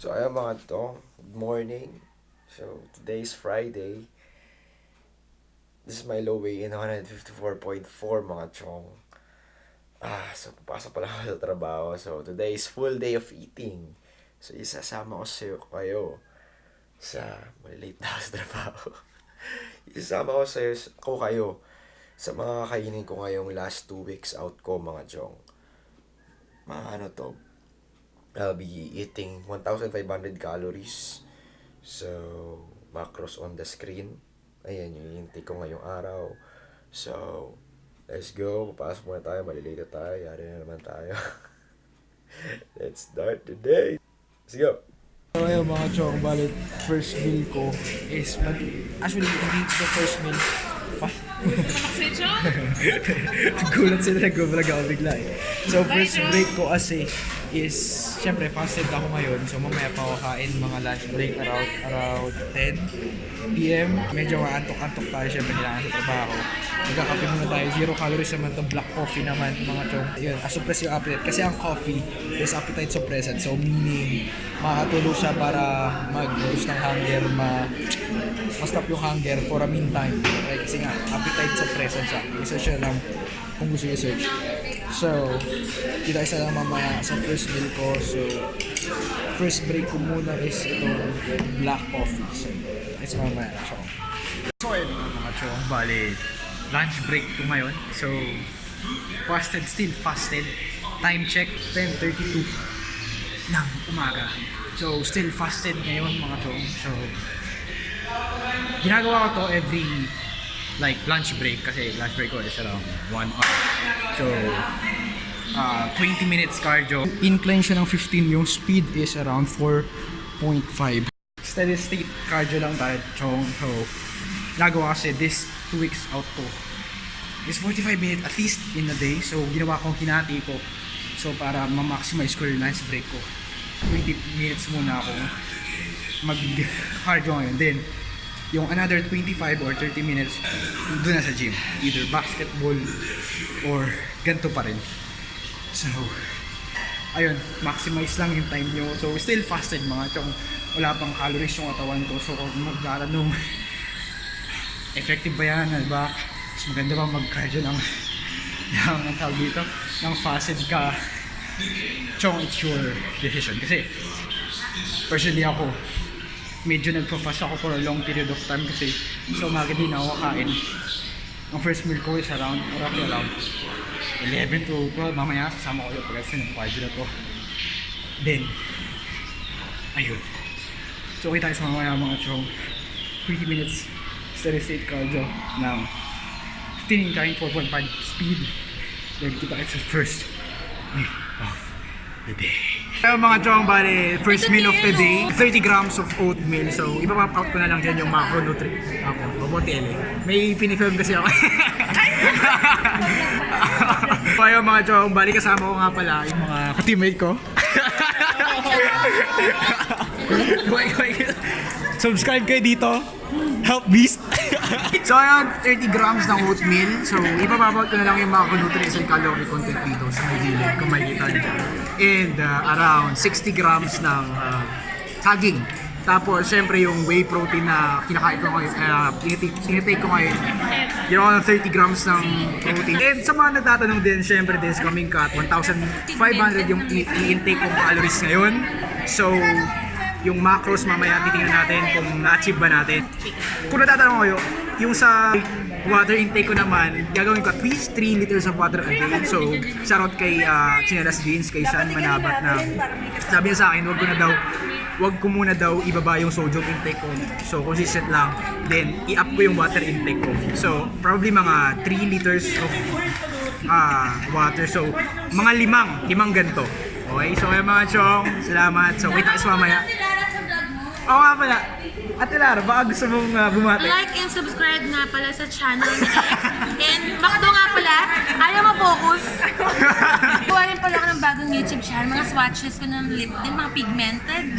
So ayun mga to, good morning. So today is Friday. This is my low weigh in 154.4 mga chong. So papasok pala ako sa trabaho. So today is full day of eating. So isasama ko kayo sa malilate na ako sa trabaho. Isasama ko kayo sa mga kainin ko ngayong last 2 weeks out ko mga chong. Mga ano to, I'll be eating 1,500 calories. So, macros on the screen. Ayan, yung intake ko ngayong araw. So, let's go. Papasok muna tayo. Malilate tayo. Yari na naman tayo. Let's start the day. Let's go. So ayun mga chong, balit first meal ko is actually hindi ito first meal pa. Gulat sila, nag-vlog ako bigla eh. So first break ko kasi is, syempre fasted ako ngayon. So mamaya pa ako kain mga lunch break around 10 PM. Medyo maantok-antok tayo, syempre kailangan sa trabaho. Magkakape muna tayo, 0 calories naman to, black coffee naman mga chong. Yun, suppress yung appetite. Kasi ang coffee is appetite suppressant. So meaning, makakatulong siya para mag-reduce ng hunger, ma-stop yung hunger for a meantime. Okay? Kasi nga, appetite suppressant siya. Isa siya lang kung gusto nyo search. So, kita isa lang mamaya sa first meal ko. So, first break ko muna is itong black coffee. So, it's mamaya na chong. So, ayun mga chong, bali, lunch break ko ngayon. So, still fasted. Time check, 10:32 ng umaga. So, still fasted ngayon mga chong. So, ginagawa ko to every lunch break kasi lunch break ko is around 1 hour. So, 20 minutes cardio. Incline siya ng 15, yung speed is around 4.5. Steady state cardio lang tayo, chong. So, ginagawa kasi this 2 weeks out ko is 45 minutes at least in a day. So, ginawa kong hinati ko. So, para ma-maximize ko yung lunch break ko. 20 minutes muna ako mag-cardio ngayon. Then, yung another 25 or 30 minutes doon na sa gym. Either basketball or ganito pa rin. So, ayun, maximize lang yung time nyo. So, still fasted mga chong. Wala pang calories yung katawan ko. So, kung maglalanong effective ba yan, diba? Mas maganda ba mag-cardio ng tawag dito, ng fasted ka. Chong, it's your decision. Kasi, personally ako, medyo nagpa-fast ako for a long period of time kasi so umaga din ako kain. Ang first meal ko is around 11 to 12. Mamaya kasama ko yung pag-asin ng cardio na to. Then, ayun. So kita tayo sa mamaya mga chong. 20 minutes steady state cardio ng 15 incline, 4.5 speed. Then kita tayo sa first meal of the day. Kaya mga chong, bali, first meal of the day, 30 grams of oatmeal. So, ipapop out ko na lang dyan yung macronutrients. Ako, Bobotel eh. May pinifilm kasi ako. Kaya mga chong, bali kasama ko nga pala yung mga ka-teammate ko. Subscribe kayo dito. Help Beast. So ayun, 30 grams ng oatmeal. So ipapapot ko na lang yung macronutrients and calorie content dito sa gilid kung makikita nyo. And around 60 grams ng saging. Tapos syempre yung whey protein na kinakain ko ngayon, tinitake ko ngayon. Yun ako ng 30 grams ng protein. And sa mga nagtatanong din, syempre this coming cut, 1,500 yung i-intake kong calories ngayon. So yung macros mamaya titingnan natin kung na-achieve ba natin. Kung natatanong kayo, yung sa water intake ko naman, gagawin ko at least 3 liters of water a day. So, shoutout kay Chinelas Jeans, kay San Manabat na sabi niya sa akin, wag ko muna daw ibaba yung sodium intake ko. So, consistent lang. Then, i-up ko yung water intake ko. So, probably mga 3 liters of water. So, mga limang ganito. Okay, so mga chong, salamat. So, wait tayo sa mamaya. Oo nga pala. Ate Lara, baka gusto mong bumati? Like and subscribe nga pala sa channel ni X. And Macdo nga pala, ayaw ma-focus. Gawa rin pala ako ng bagong YouTube channel. Mga swatches ko ng lip din, mga pigmented.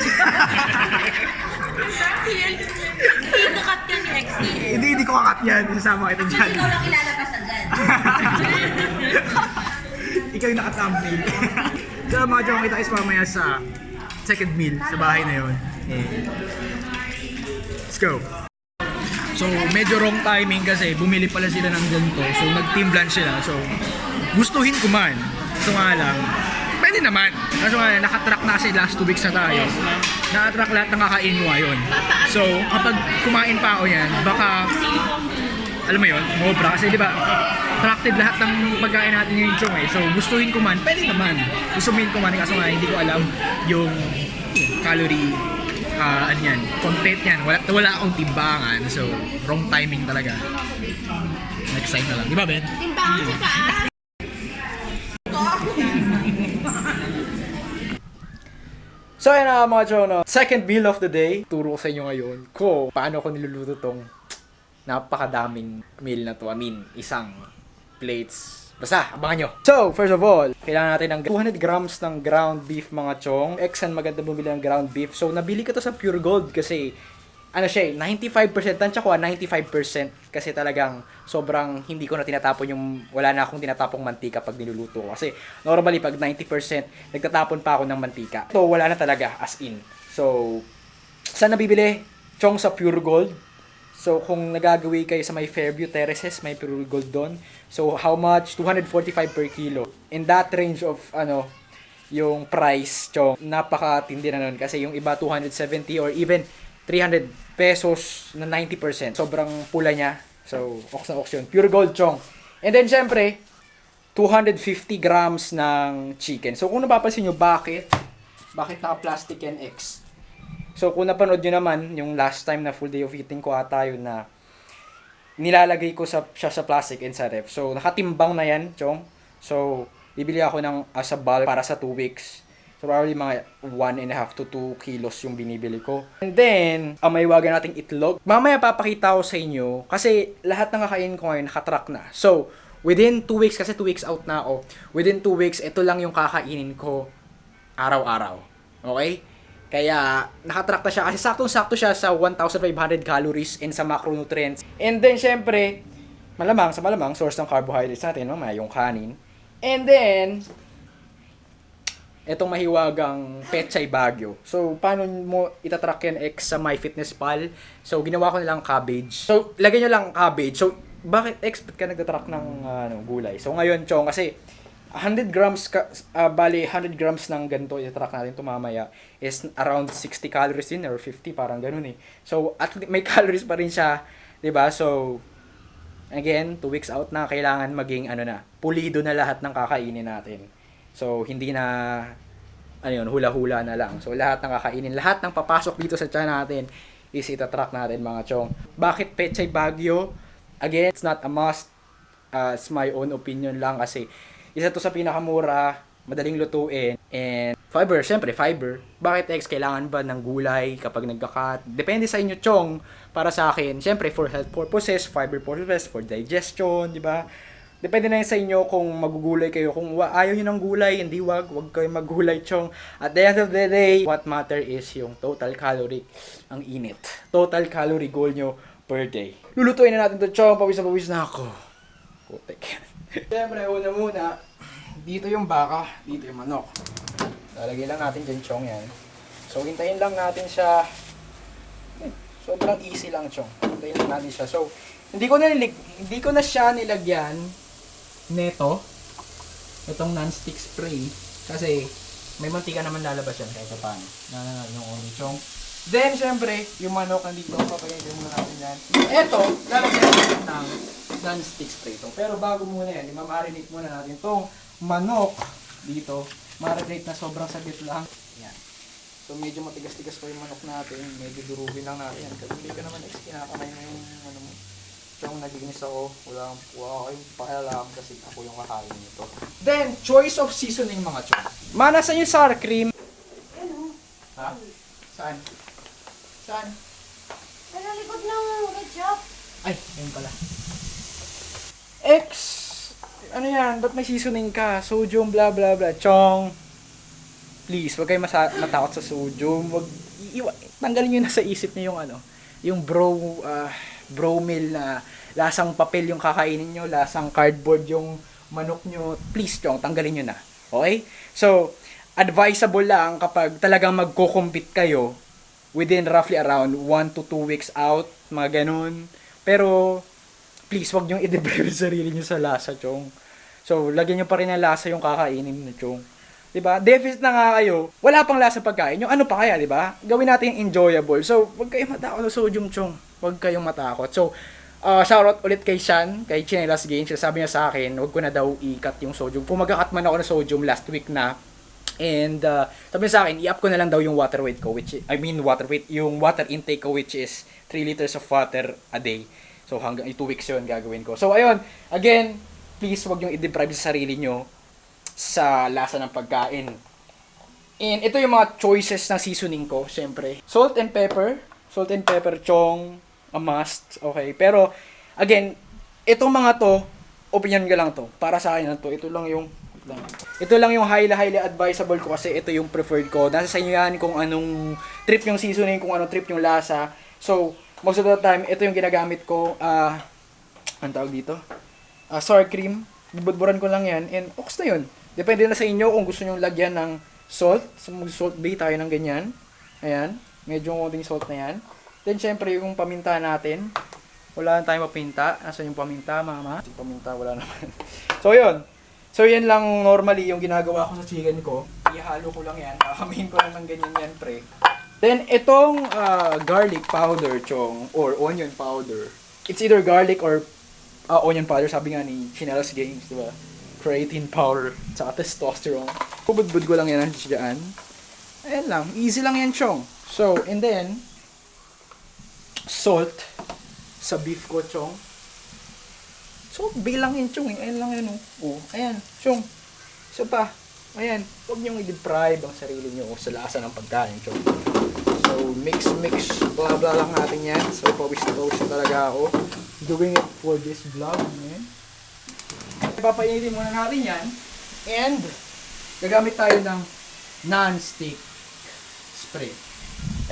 Hindi kakat yan ni X. Hindi ko kakat yan. Isasama kita dyan. Ikaw lang ilalabas agad. Ikaw yung naka-thumbnail. So mga chong, kita is mamaya sa second meal sa bahay na yun. And let's go. So, medyo wrong timing kasi bumili pala sila ng ganito. So, nag-team lunch sila. So, gustuhin ko man. So nga lang, pwede naman. Kaso nga, nakatrack na kasi last 2 weeks na tayo. Nakatrack lahat ng kakain mo ngayon. So, kapag kumain pa ako yan, baka, alam mo yun, mobra. Kasi di ba, attracted lahat ng pagkain natin yung chong eh. So, gustuhin ko man, pwede naman. Gustuhin ko man, kaso nga, hindi ko alam yung calorie, ano yan, content yan. Wala akong timbangan. So, wrong timing talaga. Next time na lang. Di ba, Ben? Timbangan siya ka. So ayun na mga chono, second meal of the day. Turo ko sa inyo ngayon kung paano ko niluluto tong napakadaming meal na to. I mean, isang plates. Basta, abangan nyo. So, first of all, kailangan natin ng 200 grams ng ground beef mga chong. Exxon maganda bumili ng ground beef. So, nabili ko to sa Pure Gold kasi ano siya 95%, tansya ko 95% kasi talagang sobrang hindi ko na tinatapon yung, wala na akong tinatapong mantika pag niluluto ko. Kasi normally pag 90%, nagtatapon pa ako ng mantika. So wala na talaga, as in. So, saan nabibili? Chong sa Pure Gold. So kung nagagawi kayo sa may Fairview Terraces, may Pure Gold doon. So how much? 245 per kilo. In that range of yung price, Chong, napakatindi na nun. Kasi yung iba 270 or even 300 pesos na 90%. Sobrang pula niya. So, ox na ox yun. Pure Gold, Chong. And then, syempre, 250 grams ng chicken. So, kung napapansin nyo, bakit naka-plastic yan X? So, kung napanood nyo naman, yung last time na full day of eating ko ata yun na nilalagay ko siya sa plastic and sa ref. So, nakatimbang na yan, Chong. So, bibili ako ng as a bulk para sa 2 weeks. So, probably mga 1.5 to 2 kilos yung binibili ko. And then, may wagan nating itlog. Mamaya papakita ko sa inyo kasi lahat ng kakainin ko ngayon nakatrack na. So, within 2 weeks, kasi 2 weeks out na ako, within 2 weeks, ito lang yung kakainin ko araw-araw. Okay? Kaya, nakatrack na siya kasi saktong-sakto siya sa 1,500 calories and sa macronutrients. And then, syempre, malamang, source ng carbohydrates natin, mamaya yung kanin. And then, etong mahiwagang Pechay Baguio. So, paano mo itatrack yan X sa MyFitnessPal? So, ginawa ko nilang cabbage. So, lagay nyo lang cabbage. So, bakit X ka nagtatrack ng gulay? So, ngayon, Chong, kasi 100 grams, bali 100 grams ng ganito itatrack natin ito mamaya is around 60 calories din or 50, parang ganun eh. So, at may calories pa rin siya, 'di ba? So, again, 2 weeks out na, kailangan maging pulido na lahat ng kakainin natin. So, hindi na, hula-hula na lang. So, lahat ng kakainin, lahat ng papasok dito sa tiyan natin is itatrack natin, mga chong. Bakit Pechay Baguio? Again, it's not a must. It's my own opinion lang kasi isa to sa pinakamura, madaling lutuin, and fiber, syempre, fiber. Bakit X? Kailangan ba ng gulay kapag nagkakat? Depende sa inyo, chong. Para sa akin, syempre, for health purposes, fiber purposes, for digestion, di ba? Depende na yun sa inyo kung magugulay kayo. Kung ayaw nyo ng gulay, hindi wag kayo maggulay, chong. At the end of the day, what matter is yung total calorie. Ang init. Total calorie goal nyo per day. Lulutuin na natin to, chong. Pawis na ako. Putek. Siyempre, una, dito yung baka, dito yung manok. Lalagay lang natin dyan, chong, yan. So, hintayin lang natin siya. Sobrang easy lang, chong. Hintayin lang natin siya. So, hindi ko na siya nilagyan neto, itong non-stick spray, kasi may mantika naman lalabas yan kahit paano. Yung onichong. Then, syempre, yung manok nandito, papagayagin muna natin yan. Eto, lalagyan natin ng non-stick spray to. Pero bago muna yan, i-marinate muna natin itong manok dito. Marinate na sobrang saglit lang. Yan. So, medyo matigas-tigas pa yung manok natin. Medyo durugin lang natin yan. Kasi hindi ka naman kinakamay mo yung mo. Yung nagiginis ako, wala kayong pakialam kasi ako yung kakain nito. Then, choice of seasoning, mga chong. Mana, saan yung sour cream? Ano? Ha? Saan? Saan? Sa likod ng ketchup. Ay, ayun pala. X! Ano yan? Ba't may seasoning ka? Sodium, blah blah blah. Chong! Please, wag kayo matakot sa sodium. Tanggalin nyo na sa isip niyo yung yung bromel na lasang papel yung kakainin nyo, lasang cardboard yung manok nyo. Please, chong, tanggalin nyo na. Okay? So, advisable lang kapag talagang magko-compete kayo within roughly around 1 to 2 weeks out, mga ganun. Pero, please, wag niyong i-deprive sarili niyo sa lasa, chong. So, lagyan niyo pa rin ng lasa yung kakainin niyo, chong. Diba? Deficit na nga kayo, wala pang lasa pagkain. Yung ano pa kaya, diba? Gawin natin enjoyable. So, wag kayong matakot sa sodium, chong. Wag kayong matakot. So, shoutout ulit kay Sean, kay Chinelas Games. Sabi niya sa akin, wag ko na daw i-cut yung sodium. Kung mag-cut man ako ng sodium last week na, and sabi niya sa akin, i-up ko na lang daw yung water weight ko, yung water intake ko, which is 3 liters of water a day. So, hanggang 2 weeks yun gagawin ko. So, ayun, again, please wag yung i-deprive sa sarili nyo sa lasa ng pagkain. And ito yung mga choices ng seasoning ko, syempre. Salt and pepper, chong, a must, okay. Pero, again, itong mga to, opinion ko lang to. Para sa akin lang to. Ito lang yung highly advisable ko kasi ito yung preferred ko. Nasa sa inyo yan kung anong trip yung seasoning, kung anong trip yung lasa. So, most of the time, ito yung ginagamit ko. Ang tawag dito? Sour cream. Bubudburan ko lang yan. And, oks na yun. Depende na sa inyo kung gusto nyo lagyan ng salt. So, mag-salt bay tayo ng ganyan. Ayan. Medyo konting salt na yan. Then, syempre, yung paminta natin. Wala na tayong paminta. Nasaan yung paminta, mama? Yung paminta, wala naman. So, yun. So, yan lang normally yung ginagawa ko sa chicken ko. Ihalo ko lang yan. Hamahin ko lang ng ganyan yan, pre. Then, itong garlic powder, chong, or onion powder. It's either garlic or onion powder. Sabi nga ni Chinelas Games, di ba? Creatine powder, tsaka testosterone. Bubudbud ko lang yan dyan. Ayan lang. Easy lang yan, chong. So, and then, salt sa beef ko, chong. Salt bilang yan, chong. Ayan lang yan, oh. Ayan, chong. So pa, ayan. Huwag niyong i-deprive ang sarili niyo sa lasa ng pagkain, chong. So, mix, blah blah lang natin yan. So, pawis talaga ako. Doing it for this vlog, man. Papainitin muna natin yan. And, gagamit tayo ng non-stick spray.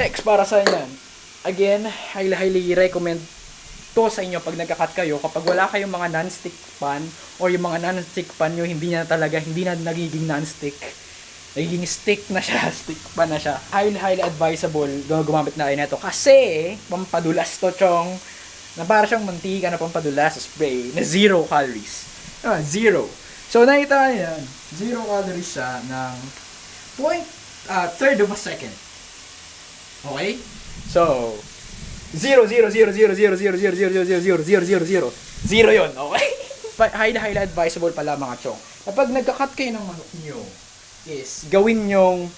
X para sa yan. Again, highly recommend to sa inyo pag nagka-cut kayo. Kapag wala kayong mga non-stick pan, or yung mga non-stick pan nyo, hindi na nagiging non-stick. Nagiging stick na siya, stick pan na siya. Highly advisable gumamit na kayo nito. Kasi, pampadulas to, chong. Na para siyang mantika na pampadulas sa spray na 0 calories. 0. So, nakita nyo yan. 0 calories siya ng third of a second. Okay? So, 0 yun. Okay? Highly advisable pala mga chong. Kapag nagka-cut kayo ng manok nyo, is gawin yung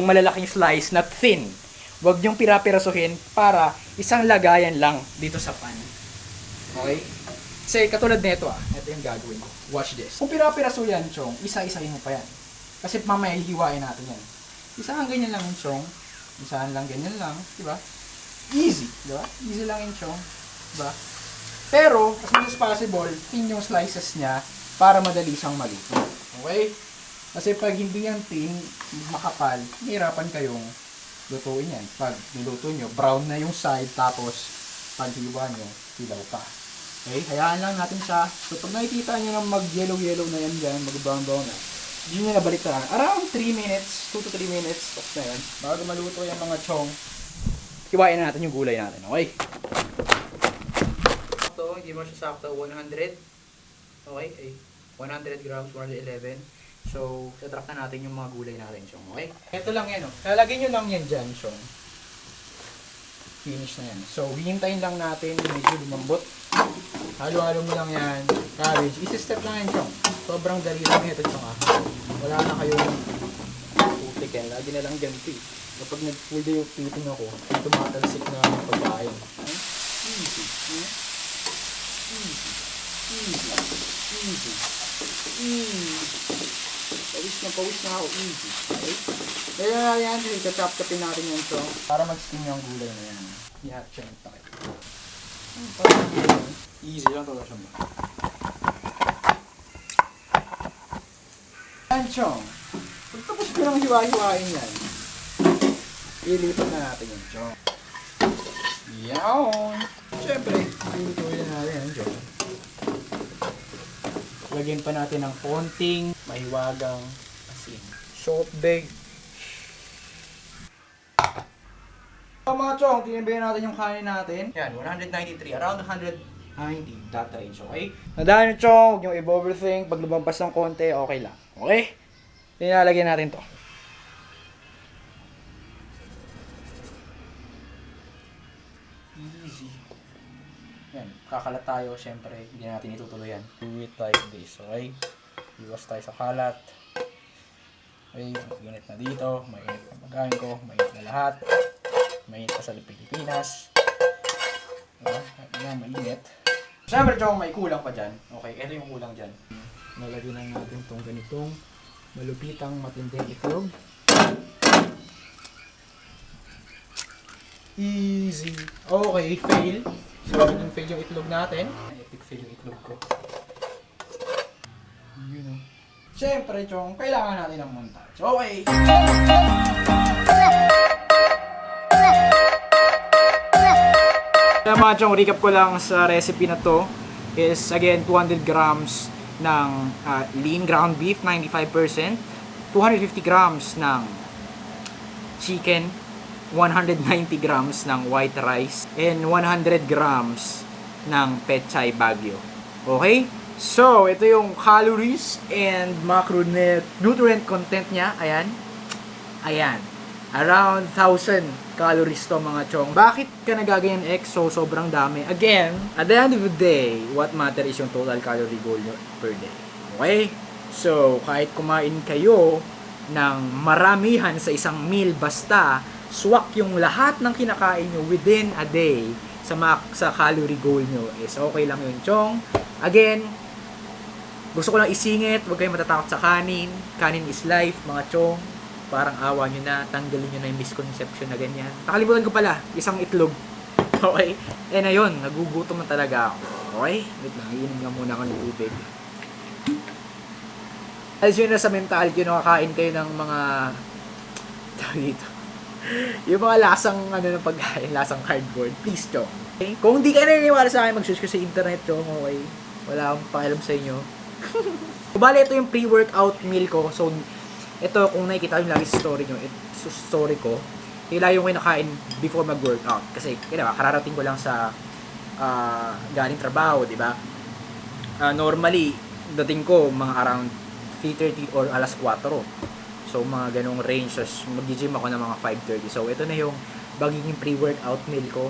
malalaking slice na thin. Huwag nyong pirapirasuhin para isang lagayan lang dito sa pan. Okay? Kasi katulad nito ito yung gagawin ko. Watch this. Kung pirapiraso yan, chong, isa-isahin mo pa yan. Kasi mamaya hihiwain natin yan. Isahan ganyan lang yung chong. Isahan lang ganyan lang. Diba? Easy. Diba? Easy lang yung chong. Diba? Pero, as much as possible, thin yung slices niya para madali siyang maluto. Okay? Kasi pag hindi yan thin, makapal, hirapan kayong lutuin yan. Pag niluto nyo, brown na yung side, tapos pag hiwa nyo, hilaw pa. Okay, hayaan lang natin siya. So, pag nakikita nyo na mag-yellow-yellow na yan dyan, mag-brown-brown na, hindi nyo nabalik na. Around 3 minutes, 2 to 3 minutes, tapos na yan. Bago maluto yung mga chong, hiwain na natin yung gulay natin, okay? Ito, hindi mo siya sakto, 100. Okay, 100 grams, 111. So, sadrap na natin yung mga gulay natin, chong, okay? Ito lang yan, lalagyan nyo lang yan dyan, chong. Finish na yan. So, hihintayin lang natin, medyo lumambot. Halo-halo mo lang yan. Cabbage. Isi-step lang yan, chong. Sobrang dali lang ito, chong. Wala na kayong putik yan. Lagi na lang ganito. Kapag nag-full day of eating ako, tumatalsik na ang pagkain. Easy. Pawis na ako. Easy. Okay? Kaya yan, chop-chopin natin yan, chong. Para mag-steam yung gulay na yan. I-hatch yan tayo. Easy lang talaga siya. Yan, chong. Pagtapos ko lang hiwa-hiwain yan, ilipat na natin yung chong. Yan! Siyempre, ilutuin na natin yung chong. Lagyan pa natin ng konting mahiwagang asin. Short day. So mga chong, tinibayan natin yung kanin natin. Yan, 193. Around 190 that range, okay? Nadaan yung chong, huwag nyo i-overthink. Pag lumampas ng konti, okay lang. Okay? Tinalagyan natin to. Easy. Yan, kakalat tayo, syempre, hindi natin itutuloy yan. Do it like this, okay? Iwas tayo sa kalat. Okay, mainit na dito, mainit na pagkain ko, mainit na lahat. Mainit pa sa Pilipinas. Yan, mainit. Syempre, Chong, may kulang pa dyan. Okay, ito yung kulang dyan. Nalagyan na natin itong ganitong malupitang matinding itlog. Easy. Okay, fail. So, yung fail yung itlog natin. Epic fail yung itlog ko. You know. Siyempre, Chong, kailangan natin ng montage. Okay. Kaya mga Chong, recap ko lang sa recipe na to is again 200 grams ng lean ground beef, 95%, 250 grams ng chicken, 190 grams ng white rice, and 100 grams ng pechay bagyo. Okay? So, ito yung calories and macronutrient content niya. Ayan. Ayan. Around 1,000 calories to mga chong. Bakit ka nagaganyan X? So, sobrang dami. Again, at the end of the day, what matter is yung total calorie goal nyo per day. Okay? So, kahit kumain kayo ng maramihan sa isang meal, basta swak yung lahat ng kinakain nyo within a day sa calorie goal nyo is okay lang yun, chong. Again, gusto ko lang isingit, huwag kayong matatakot sa kanin. Kanin is life, mga chong. Parang awa nyo na, tanggalin nyo na yung misconception na ganyan. Nakalimutan ko pala, isang itlog. Okay? And ayun, nagugutom na talaga ako. Okay? Wait lang, iinom nga muna ako ng tubig. Alis nyo na sa mentality, nakakain kayo ng mga dito. Yung mga lasang ng pagkain, lasang cardboard. Please, chong. Okay? Kung hindi ka naniniwala sa akin, mag-search ko sa internet, chong. Okay? Wala akong pakialam sa inyo. Bale, ito yung pre-workout meal ko. So, ito, kung nakikita nyo lagi sa story nyo, story ko, kailangan yung kinakain before mag-workout. Kasi, kararating ko lang sa galing trabaho, di ba? Normally, dating ko mga around 3:30 or alas 4. So, mga ganong range. So, mag-gym ako ng mga 5:30. So, ito na yung baging pre-workout meal ko.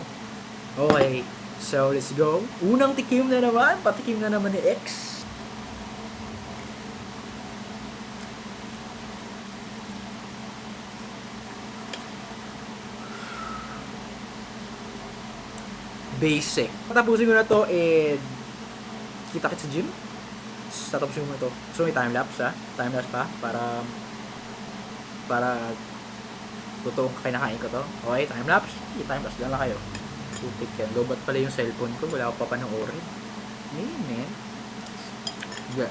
Okay. So, let's go. Unang tikim na naman. Patikim na naman ni X. Basic. Patapusin ko na to and kita-kits sa gym. Tatapusin ko na to. So, may time-lapse ha. Time-lapse pa para totoong kinakain ko to. Okay, time-lapse. I-time-lapse lang kayo. Putik yan. Lobat pala yung cellphone ko. Wala ko pa panoorin. Man. Yeah.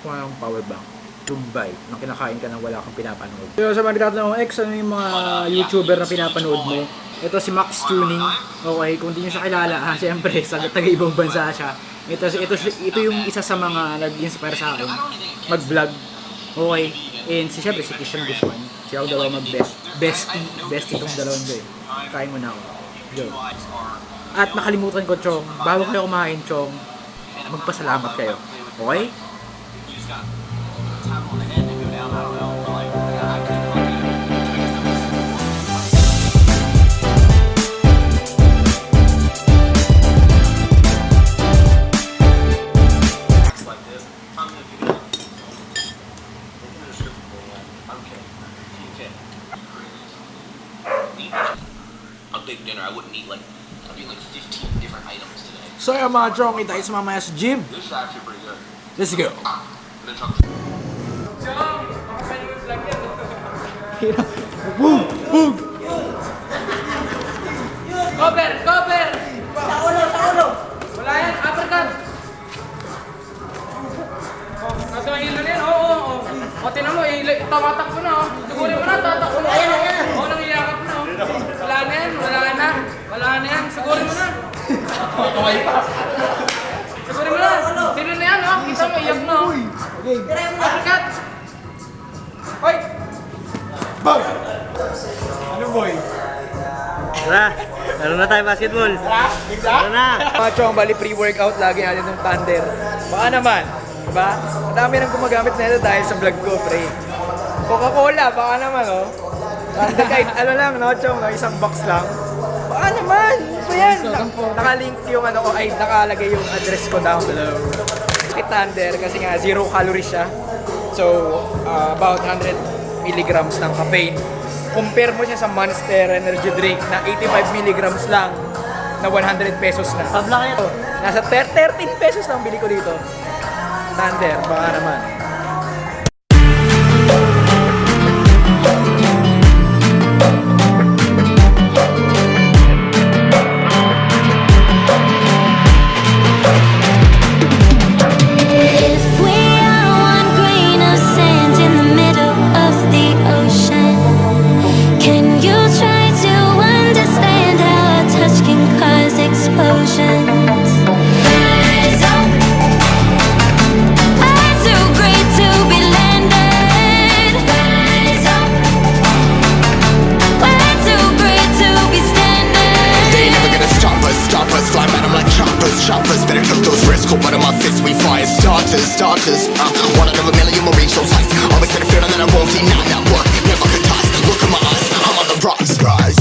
Kung anong power bank. Tumbay. Nang kinakain ka nang wala kang pinapanood. So sa mga nagtatanong, X, ano yung mga YouTuber na pinapanood mo? Ito si Max Tuning. Okay, kung di nyo siya kilala, siyempre, sa taga-ibang bansa siya. Ito yung isa sa mga nag-inspire sa akin. Mag-vlog. Okay. And siyempre, si Christian Guzman. Siya ako dalawa bestie itong dalawang ko eh. Kain mo na ako. Yo. At nakalimutan ko, chong, bago kayo kumain, chong, magpasalamat kayo. Okay? Big dinner. I wouldn't eat I'd eat 15 different items today. So yung mga chong, itayo sa mamaya sa gym. This is actually pretty good. Let's go. And then chunk. Boom! Boom! Cover! Cover! Sa ulo! Wala yan, uppercut! Nasa hilo na yan, oo. O, tinan mo, tawatak ko na, o. Sigurin mo na, tatakbo mo. Ayan. O, nangiyakap na, o. Wala na yan, wala na yan. Sigurin mo na. Sigurin mo na. Sino na yan, o. Kita mo, iyak na, o. Uppercut! Hoy! Ano boy? Tara, laro na tayo basketball. Tara na. Mga chong, bali pre-workout lagi natin ng Thunder. Baka naman, diba? Madami nang gumagamit na ito dahil sa vlog ko, pre. Coca-Cola, baka naman, oh. Thunder kahit ano lang, no, chong, no, isang box lang. Baka naman. So yan, nakalink yung ano ko, ay nakalagay yung address ko down below. Kay Thunder, kasi nga 0 calories siya. So, about 100 milligrams ng caffeine. Compare mo siya sa Monster Energy Drink na 85 milligrams lang na 100 pesos na. Pablaki ito. Nasa 13 pesos lang bili ko dito. Thunder, baka naman. If we are one grain of sand in the middle of the ocean, can you try to understand how a touch can cause explosions? Rise up, I'm too great to be landed. Rise up, we're too great to be standing. They never gonna stop us, fly at 'em like choppers, better cook those risks, cold blood in my fists, we fire starters, one out of a million will reach those heights, always had a feeling that I won't deny that work, never could toss, look in my eyes, I'm on the rocks, rise.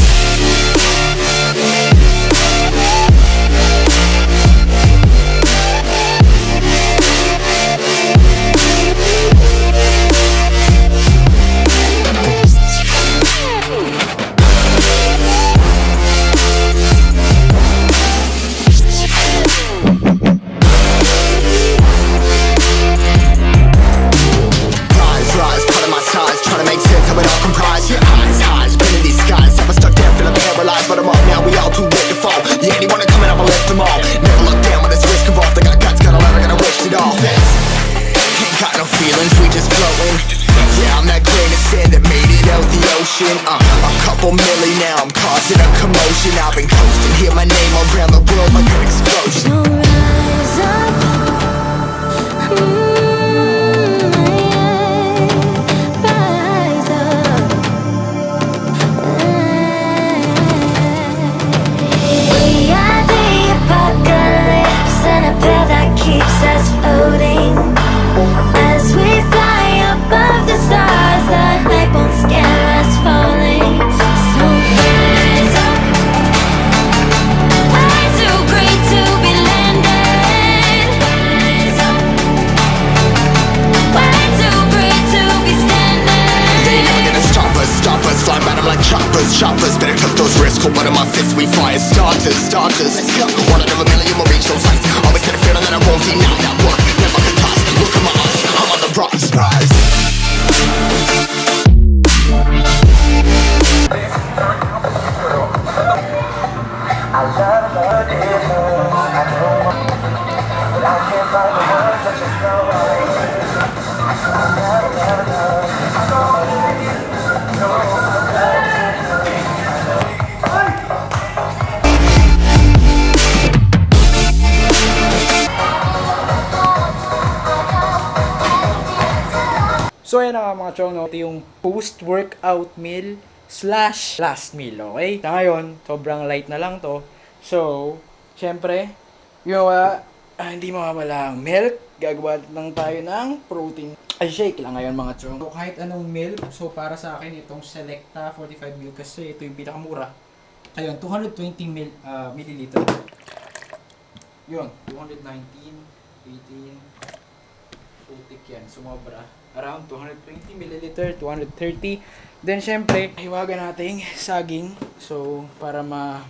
Rise, put in my size, trying to make sense of it all comprised. Yeah, highs, been in these skies. I was stuck there, feeling paralyzed, but I'm up now. We all too late to fall. Yeah, anyone coming up, I lift them all. Never look down when it's risk involved. I got guts, got a lot, I gotta risk it all. Ain't got no feelings, we just floating. Yeah, I'm that grain of sand that made it out the ocean. A couple milli now, I'm causing a commotion. I've been coasting, hear my name around the world like an explosion. So rise up, rise up. We are the apocalypse, and a pill that keeps us floating. As we fly above the stars, the hype won't scare us falling. So rise up, I'm too great to be landed. Rise up, we're too great to be standing. They never gonna stop us, fly at 'em like choppers, better cook those risks, cold blood in my fists, we fire starters, one out of a million will reach those heights, always had a feeling that I won't deny that work, never could toss, look in my eyes, I'm on the rocks, rise. So ayan na nga mga chong, no? Ito yung post-workout meal / last meal, okay? Sa ngayon, sobrang light na lang to. So, syempre, hindi mawawala ang milk. Gagawa lang tayo ng protein. Ay, shake lang ngayon mga chong. So, kahit anong milk, so para sa akin, itong Selecta 45 ml kasi ito yung pinakamura. Ayun, 220 milliliter. Yun, 219, 18, putik yan, sumobra. Around 220 milliliter, 230. Then, syempre, hiwaga natin saging. So, para ang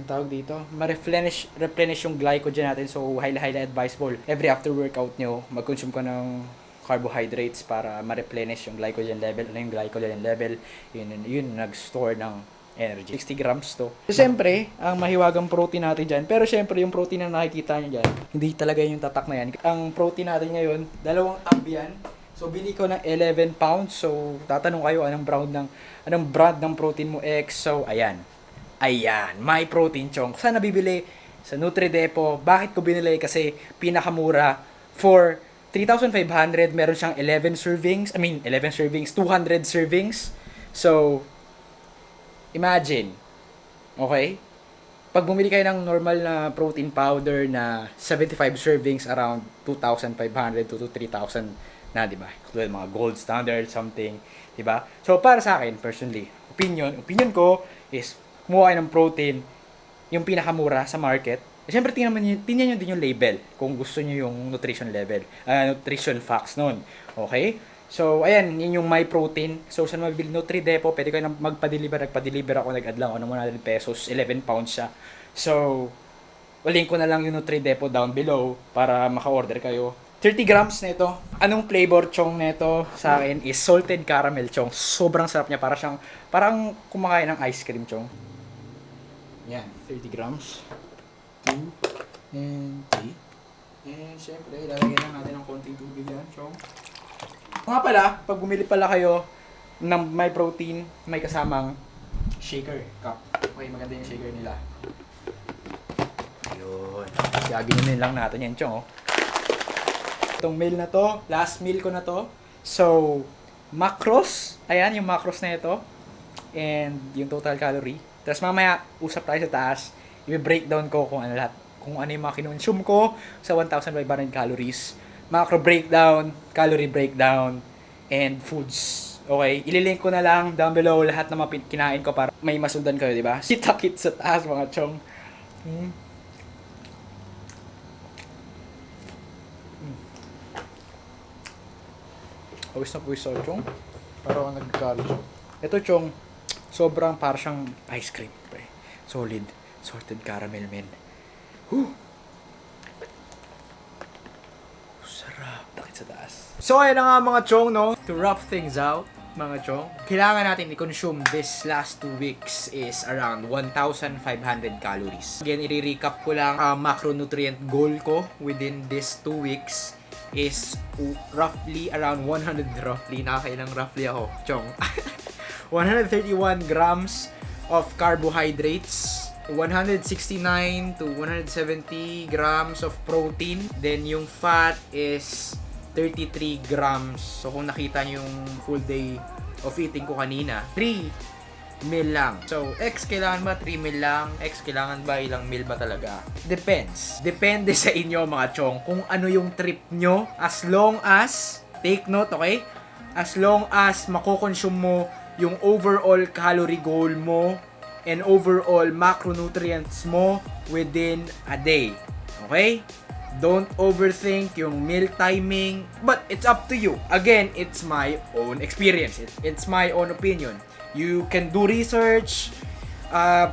tawag dito, replenish yung glycogen natin. So, highly advisable. Every after workout nyo, mag-consume ka ng carbohydrates para ma-replenish yung glycogen level. Ano yung glycogen level? Yun nag-store ng energy. 60 grams to. So, syempre, ang mahiwagang protein natin dyan. Pero syempre, yung protein na nakikita nyo dyan, hindi talaga yung tatak na yan. Ang protein natin ngayon, 2 tab yan. So, bili ko ng 11 pounds. So, tatanong kayo, anong brand ng protein mo, X? So, ayan, my protein chong. Saan nabibili? Sa NutriDepot. Bakit ko binili? Kasi pinakamura. For 3,500, meron siyang 11 servings, 200 servings. So, imagine, okay? Pag bumili kayo ng normal na protein powder na 75 servings, around 2,500 to 3,000 na, di ba? Tulad mga gold standard, something, di ba? So, para sa akin, personally, opinion ko is, kumuha kayo ng protein, yung pinakamura sa market. Siyempre, tingnan nyo din yung label kung gusto nyo yung nutrition level, nutrition facts nun. Okay? So, ayan, yun yung My Protein. So, saan mabibili? Nutri-Depo, pwede kayo magpa-deliver. Nagpa-deliver ako, nag-add lang ako ng 100 pesos, 11 pounds siya. So, link ko na lang yung Nutri-Depo down below para maka-order kayo. 30 grams na ito. Anong flavor, Chong, nito sa akin is salted caramel, Chong. Sobrang sarap niya. Parang kumakain ng ice cream, Chong. Yan, 30 grams. 2 and 3. And syempre, ilalagay lang natin ng konting tubig yan, Chong. Nga pala, pag bumili pala kayo ng My Protein, may kasamang shaker cup. Okay, maganda yung shaker nila. Ayun. Gagawin lang natin yan, Chong. Itong meal na to, last meal ko na to. So, macros. Ayan, yung macros na ito. And yung total calorie. Tapos mamaya, usap tayo sa taas. I-breakdown ko kung ano lahat. Kung ano yung mga kinonsume ko sa 1,500 calories. Macro breakdown, calorie breakdown, and foods. Okay? Ililink ko na lang down below lahat ng mga kinain ko para may masundan kayo, di ba? Sitakit sa taas, mga Chong. Pawis na pawis ako, Chong. Parang nagkalo. Ito, Chong, sobrang parang siyang ice cream. Pre. Solid. Salted caramel, men. Sarap. Takit sa taas. So, ayan na nga mga Chong, no? To wrap things out, mga Chong, kailangan natin i-consume this last 2 weeks is around 1,500 calories. Again, i-recap ko lang, macronutrient goal ko within this 2 weeks is roughly around 100 roughly. Nakakailang roughly ako, Chong. 131 grams of carbohydrates, 169 to 170 grams of protein, then yung fat is 33 grams. So kung nakita nyo yung full day of eating ko kanina, 3 meal lang. So X kailangan ba 3 meal lang? X kailangan ba ilang meal ba talaga? Depends. Depende sa inyo mga Chong kung ano yung trip nyo, as long as, take note, okay? As long as makokonsume mo yung overall calorie goal mo and overall macronutrients mo within a day. Okay? Don't overthink yung meal timing, but it's up to you. Again, it's my own experience. It's my own opinion. You can do research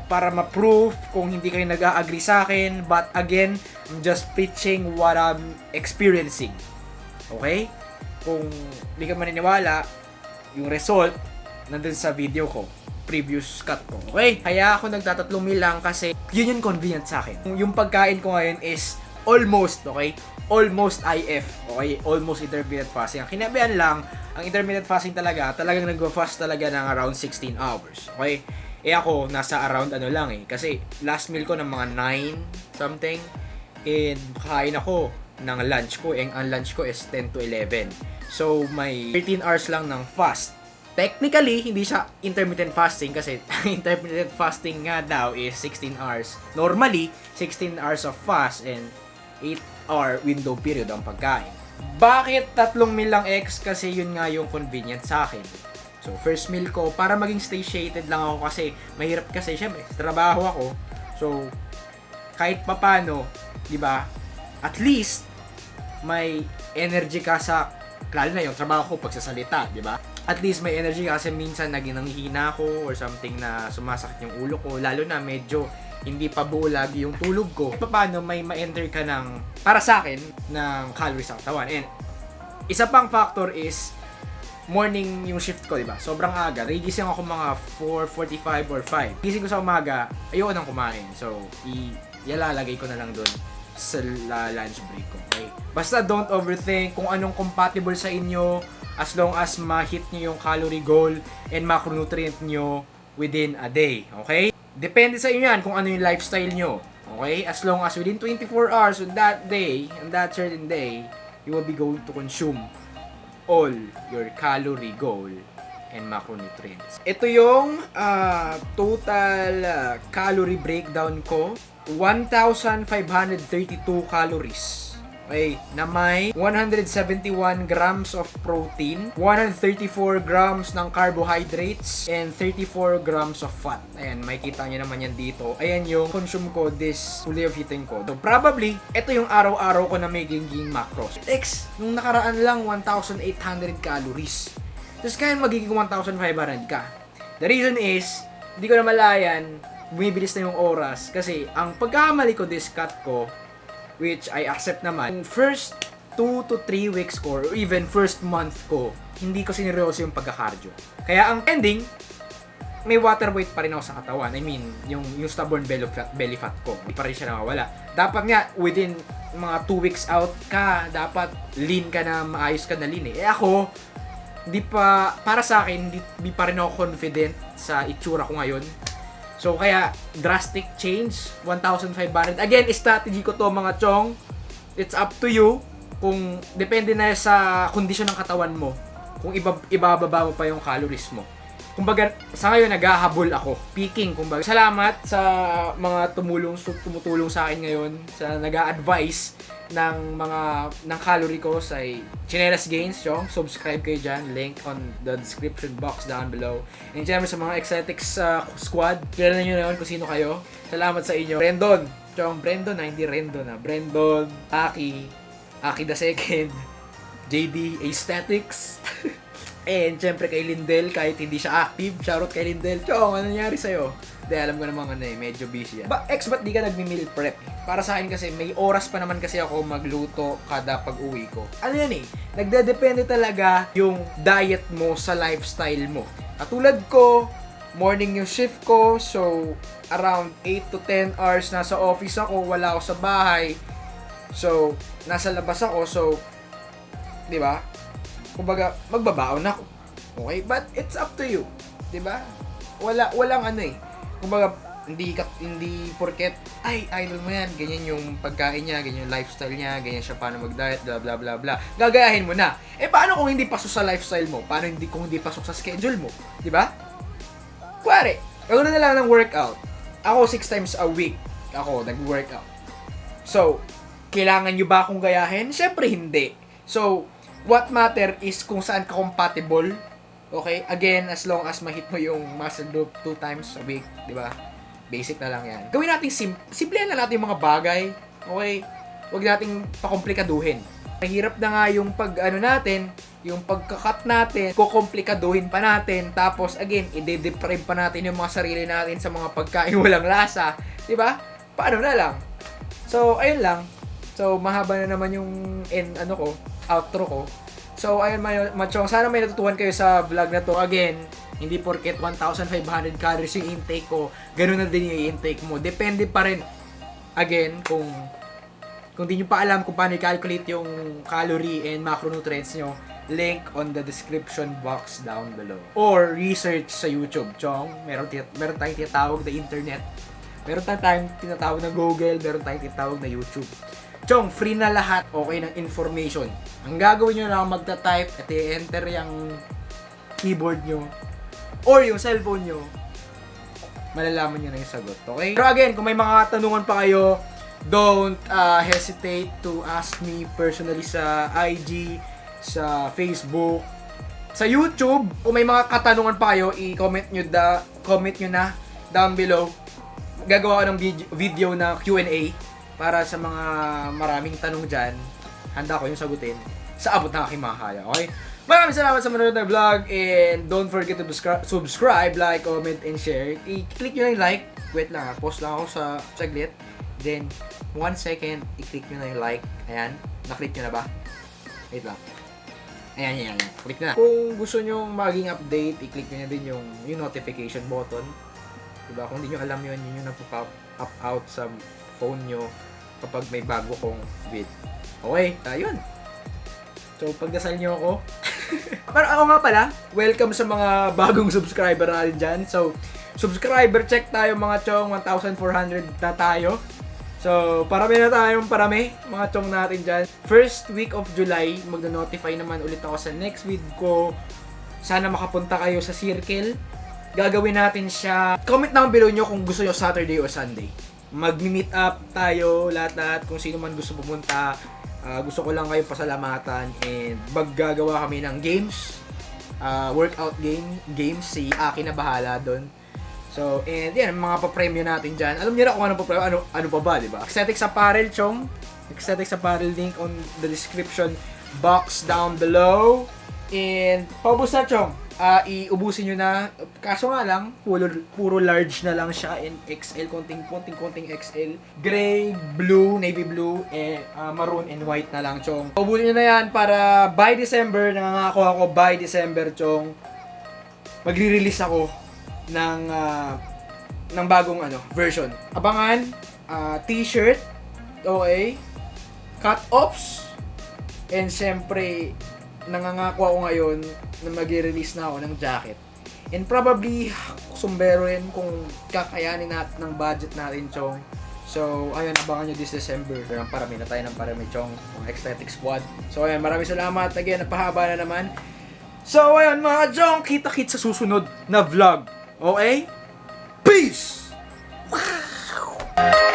para ma-prove kung hindi kayo nag-agree sa akin, but again, I'm just preaching what I'm experiencing. Okay? Kung hindi ka maniniwala, yung result nandun sa video ko, previous cut ko. Okay? Kaya ako nagtatatlong meal lang kasi yun yung convenient sa akin. Yung pagkain ko ngayon is almost, okay? Almost IF, okay? Almost intermittent fasting. Ang kinabihan lang, ang intermittent fasting talagang nag-fast talaga ng around 16 hours. Okay? Eh ako, nasa around ano lang eh. Kasi last meal ko ng mga 9 something. And kain ako ng lunch ko. And ang lunch ko is 10 to 11. So, may 13 hours lang ng fast. Technically, hindi siya intermittent fasting kasi intermittent fasting nga daw is 16 hours. Normally, 16 hours of fast and 8-hour window period ang pagkain. Bakit 3 meal lang X? Kasi yun nga yung convenient sa akin. So, first meal ko, para maging satiated lang ako kasi mahirap kasi, syempre, trabaho ako. So, kahit papano, di ba, at least, may energy ka sa, lalo na yung trabaho ko, pagsasalita, di ba? At least may energy kasi minsan nanghihina ako or something na sumasakit yung ulo ko. Lalo na medyo hindi pa buo lagi yung tulog ko. Paano may ma-enter ka ng, para sa akin, ng calories sa katawan. And isa pang factor is morning yung shift ko, diba? Sobrang aga. Gigising ako mga 4:45 or 5. Gising ko sa umaga, ayoko nang kumain. So, ilalagay ko na lang dun sa lunch break ko. Okay? Basta don't overthink kung anong compatible sa inyo. As long as ma-hit nyo yung calorie goal and macronutrient nyo within a day. Okay? Depende sa inyo yan kung ano yung lifestyle nyo. Okay? As long as within 24 hours on that day, on that certain day, you will be going to consume all your calorie goal and macronutrients. Ito yung total calorie breakdown ko. 1,532 calories. Okay, na may 171 grams of protein, 134 grams ng carbohydrates, and 34 grams of fat. Ayan, makikita nyo naman yan dito. Ayan yung consume ko this way of eating ko. So, probably, ito yung araw-araw ko na may ginging macros. Nung nakaraan lang, 1,800 calories. Tapos kaya magiging 1,500 ka. The reason is, hindi ko na malayan, bumibilis na yung oras. Kasi, ang pagkakamali ko, this cut ko, which I accept naman, first 2 to 3 weeks ko, or even first month ko, hindi ko sineryoso yung pagka-cardio. Kaya ang ending, may water weight pa rin ako sa katawan. I mean, yung stubborn belly fat ko, hindi pa rin siya nawawala. Dapat nga, within mga 2 weeks out ka, dapat lean ka na, maayos ka na lean eh. Ako, para sa akin, hindi pa rin ako confident sa itsura ko ngayon. So, kaya, drastic change, 1,500. Again, strategy ko to mga chong. It's up to you. Kung, depende na sa kondisyon ng katawan mo. Kung ibababa mo pa yung calories mo. Kumbaga, sa ngayon, naghahabol ako. Peaking, kumbaga. Salamat sa mga tumutulong sa akin ngayon. Sa nag-a-advise ng calorie ko sa Chinelas Gains, chong. Subscribe kayo dyan. Link on the description box down below. And syempre sa mga XSTHETICS squad, kilala nyo na yun kung sino kayo. Salamat sa inyo. Brendon, chong. Brendon na, hindi Rendon na. Brendon, Aki the second, JD Aesthetics. And syempre kay Lindel, kahit hindi siya active, shoutout kay Lindel. Chong, ano nangyari sa'yo? Hindi, alam ko namang medyo busy yan. Ba't di ka nagmi-meal prep? Para sa akin kasi, may oras pa naman kasi ako magluto kada pag-uwi ko. Ano yan nagdedepende talaga yung diet mo sa lifestyle mo. Katulad ko, morning yung shift ko, so around 8 to 10 hours nasa office ako, wala ako sa bahay. So, nasa labas ako, so, di ba? Kumbaga, magbabaon ako. Okay? But it's up to you. 'Di ba? Walang Kumbaga, hindi porket ay idol mo yan, ganyan yung pagkain niya, ganyan yung lifestyle niya, ganyan siya paano mag-diet, blah blah blah blah. Gagayahin mo na. Paano kung hindi pasok sa lifestyle mo? Paano kung hindi pasok sa schedule mo? 'Di ba? Kuwari, gawin na lang ng workout. Ako 6 times a week ako nag-workout. So, kailangan nyo ba akong gayahin? Syempre hindi. So, what matter is kung saan ka compatible. Okay? Again, as long as ma-hit mo yung muscle group 2 times a week, di ba? Basic na lang yan. Gawin natin simple na natin yung mga bagay. Okay? Huwag nating pakomplikaduhin. Mahirap na nga yung natin, yung pagka-cut natin, kukomplikaduhin pa natin, tapos again, i-deprive pa natin yung mga sarili natin sa mga pagkain walang lasa. Di ba? Paano na lang? So, ayun lang. So, mahaba na naman yung outro ko. So, ayun machong, sana may natutuhan kayo sa vlog na to. Again, hindi porket 1,500 calories yung intake ko, ganun na din yung intake mo. Depende pa rin, again, kung di nyo pa alam kung paano i-calculate yung calorie and macronutrients nyo, link on the description box down below. Or research sa YouTube, chong. Meron tayong tinatawag na internet. Meron tayong tinatawag na Google. Meron tayong tinatawag na YouTube. Chong, free na lahat, okay, ng information. Ang gagawin nyo lang, magta-type at i-enter yung keyboard nyo or yung cellphone nyo, malalaman nyo na yung sagot, okay? Pero again, kung may mga katanungan pa kayo, don't hesitate to ask me personally sa IG, sa Facebook, sa YouTube. Kung may mga katanungan pa kayo, i-comment nyo na down below. Gagawa ko ng video na Q&A para sa mga maraming tanong dyan. Handa ko yung sagutin sa abot ng aking makakaya, okay? Maraming salamat sa manonood ng vlog, and don't forget to subscribe, like, comment, and share. I-click nyo na yung like. Wait lang, pause lang ako sa saglit. Then, 1 second, i-click nyo na yung like. Ayan, na-click nyo na ba? Wait lang. Ayan. Click na. Kung gusto nyo maging update, i-click nyo na din yung notification button. Diba? Kung hindi nyo alam yun yung nagpo-pop up out sa phone nyo kapag may bago kong vid. Okay, ayun. So, pagdasal nyo ako. Pero ako nga pala, welcome sa mga bagong subscriber natin dyan. So, subscriber check tayo mga chong, 1,400 na tayo. So, parami mga chong natin dyan. First week of July, magna-notify naman ulit ako sa next vid ko Sana makapunta kayo sa circle. Gagawin natin siya. Comment naman below nyo kung gusto nyo Saturday or Sunday. Mag-meet up tayo, lahat-lahat, kung sino man gusto pumunta. Gusto ko lang kayo pasalamatan and maggagawa kami ng games. Workout games. Si Aki na bahala doon. So, and yan, mga pa-premyo natin dyan. Alam niyo na kung ano pa-premyo, ano pa ba, di ba? Aesthetics Apparel, Chong. Aesthetics Apparel, link on the description box down below. And, paubos na, Chong. Iubusin nyo na. Kaso nga lang, puro large na lang siya in XL, konting XL. Gray, blue, navy blue, and maroon and white na lang, Chong. Ubusin nyo na yan para by December, nangangako ako by December, Chong, magre-release ako ng bagong version. Abangan, t-shirt, okay, cut-offs, and syempre, nangangako ako ngayon na mag-release na ako ng jacket. And probably, sumbero rin kung kakayanin natin ng budget natin, Chong. So, ayun, abangan nyo this December. Parami na tayo ng parami, Chong, mga Aesthetic Squad. So, ayun, maraming salamat. Again, napahaba na naman. So, ayun, mga Chong, kita-kit sa susunod na vlog. Okay? Peace! Wow!